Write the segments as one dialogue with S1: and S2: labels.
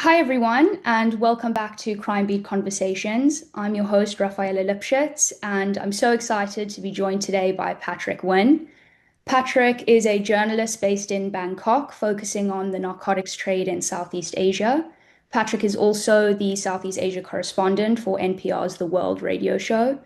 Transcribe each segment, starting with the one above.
S1: Hi, everyone, and welcome back to Crime Beat Conversations. I'm your host, Rafaela Lipschitz, and I'm so excited to be joined today by Patrick Winn. Patrick is a journalist based in Bangkok, focusing on the narcotics trade in Southeast Asia. Patrick is also the Southeast Asia correspondent for NPR's The World radio show.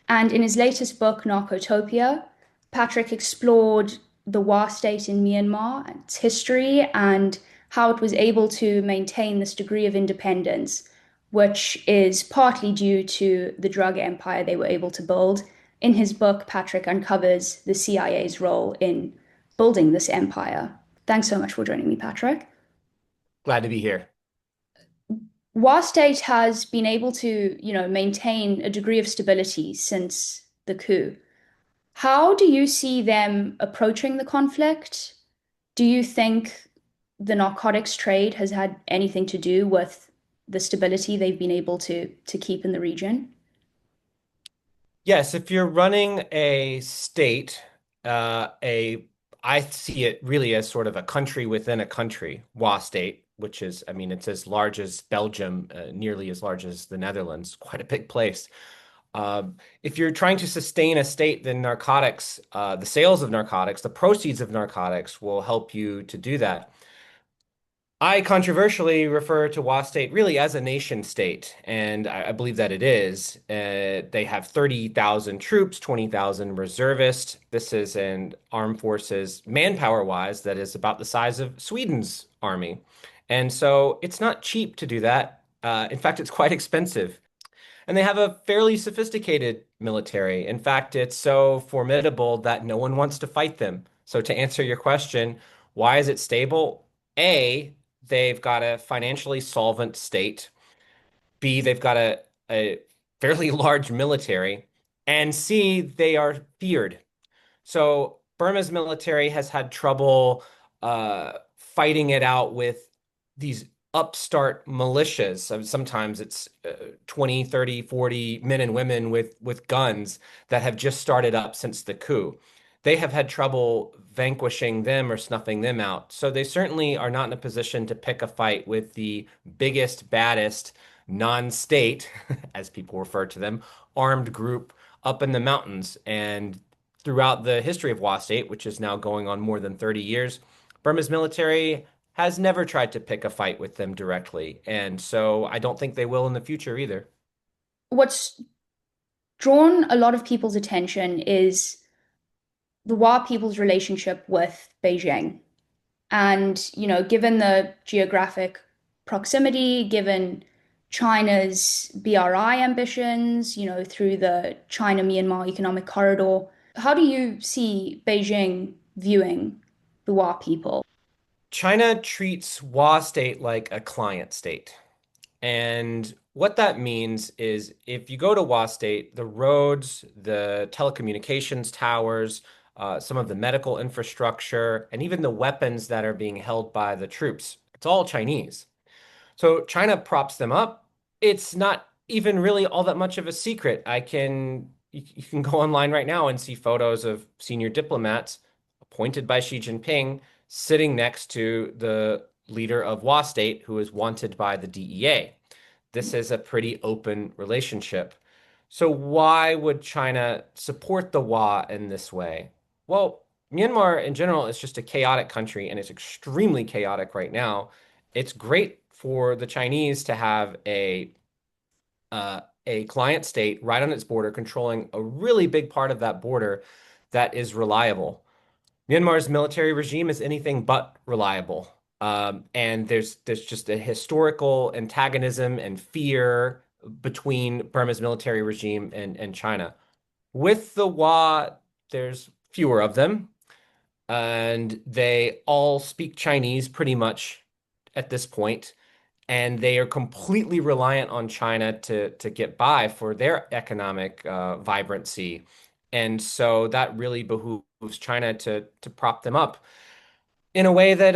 S1: And in his latest book, Narcotopia, Patrick explored the Wa state in Myanmar, its history, and how it was able to maintain this degree of independence, which is partly due to the drug empire they were able to build. In his book, Patrick uncovers the CIA's role in building this empire. Thanks so much for joining me, Patrick.
S2: Glad to be here.
S1: Wa State has been able to, maintain a degree of stability since the coup. How do you see them approaching the conflict? Do you think the narcotics trade has had anything to do with the stability they've been able to keep in the region?
S2: Yes, if you're running a state, a I see it really as sort of a country within a country, WA state, which is, I mean, it's as large as Belgium, nearly as large as the Netherlands, quite a big place. If you're trying to sustain a state, then narcotics, the sales of narcotics, the proceeds of narcotics will help you to do that. I controversially refer to Wa State really as a nation state, and I believe that it is. They have 30,000 troops, 20,000 reservists. This is an armed forces, manpower-wise, that is about the size of Sweden's army. And so it's not cheap to do that. In fact, it's quite expensive. And they have a fairly sophisticated military. In fact, it's so formidable that no one wants to fight them. So to answer your question, why is it stable? A, they've got a financially solvent state. B, they've got a fairly large military. And C, they are feared. So Burma's military has had trouble fighting it out with these upstart militias. So sometimes it's 20, 30, 40 men and women with guns that have just started up since the coup. They have had trouble vanquishing them or snuffing them out. So they certainly are not in a position to pick a fight with the biggest, baddest non-state, as people refer to them, armed group up in the mountains. And throughout the history of Wa State, which is now going on more than 30 years, Burma's military has never tried to pick a fight with them directly. And so I don't think they will in the future either.
S1: What's drawn a lot of people's attention is the Wa people's relationship with Beijing. And, given the geographic proximity, given China's BRI ambitions, through the China-Myanmar economic corridor, how do you see Beijing viewing the Wa people?
S2: China treats Wa State like a client state. And what that means is if you go to Wa State, the roads, the telecommunications towers, some of the medical infrastructure, and even the weapons that are being held by the troops, it's all Chinese. So China props them up. It's not even really all that much of a secret. You can go online right now and see photos of senior diplomats appointed by Xi Jinping sitting next to the leader of Wa State, who is wanted by the DEA. This is a pretty open relationship. So why would China support the Wa in this way? Well, Myanmar in general is just a chaotic country and it's extremely chaotic right now. It's great for the Chinese to have a client state right on its border, controlling a really big part of that border that is reliable. Myanmar's military regime is anything but reliable. And there's just a historical antagonism and fear between Burma's military regime and China. With the Wa, there's fewer of them, and they all speak Chinese pretty much at this point, and they are completely reliant on China to get by for their economic vibrancy. And so that really behooves China to prop them up in a way that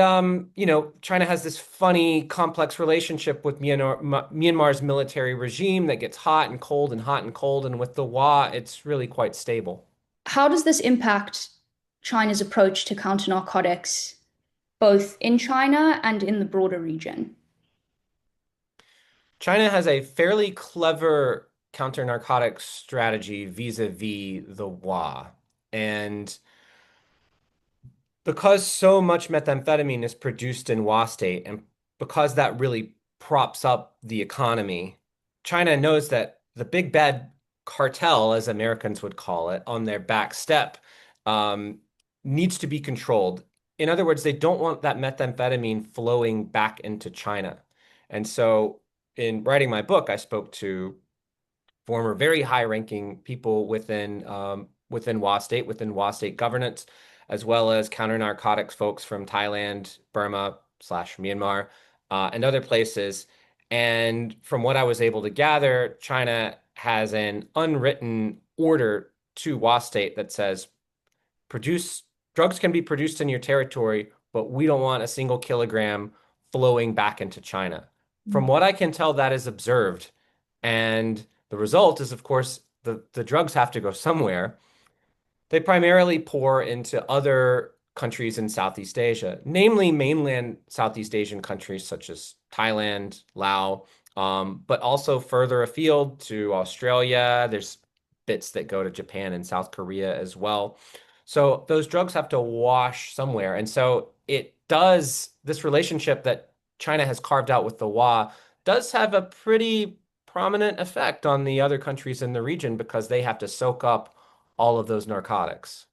S2: China has this funny, complex relationship with Myanmar's military regime that gets hot and cold and hot and cold, and with the Wa, it's really quite stable.
S1: How does this impact China's approach to counter narcotics, both in China and in the broader region?
S2: China has a fairly clever counter-narcotics strategy vis-a-vis the Wa. And because so much methamphetamine is produced in Wa state, and because that really props up the economy, China knows that the big bad cartel, as Americans would call it, on their back step, um, needs to be controlled. In other words, they don't want that methamphetamine flowing back into China. And so, in writing my book, I spoke to former very high-ranking people within WA State, within WA State governance, as well as counter-narcotics folks from Thailand, Burma slash Myanmar, and other places. And from what I was able to gather, China has an unwritten order to WA State that says produce drugs can be produced in your territory, but we don't want a single kilogram flowing back into China. From what I can tell, that is observed. And the result is, of course, the drugs have to go somewhere. They primarily pour into other countries in Southeast Asia, namely mainland Southeast Asian countries such as Thailand, Laos, but also further afield to Australia. There's bits that go to Japan and South Korea as well. So those drugs have to wash somewhere. And so it does, this relationship that China has carved out with the Wa does have a pretty prominent effect on the other countries in the region because they have to soak up all of those narcotics.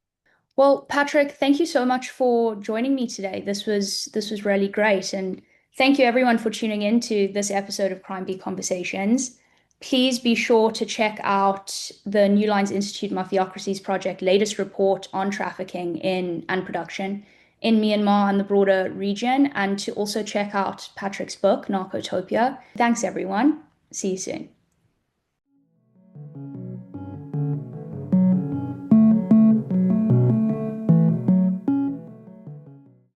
S1: Well, Patrick, thank you so much for joining me today. This was really great, and thank you everyone for tuning in to this episode of Crime Beat Conversations. Please be sure to check out the New Lines Institute Mafiocracies Project latest report on trafficking in and production in Myanmar and the broader region, and to also check out Patrick's book, Narcotopia. Thanks, everyone. See you soon.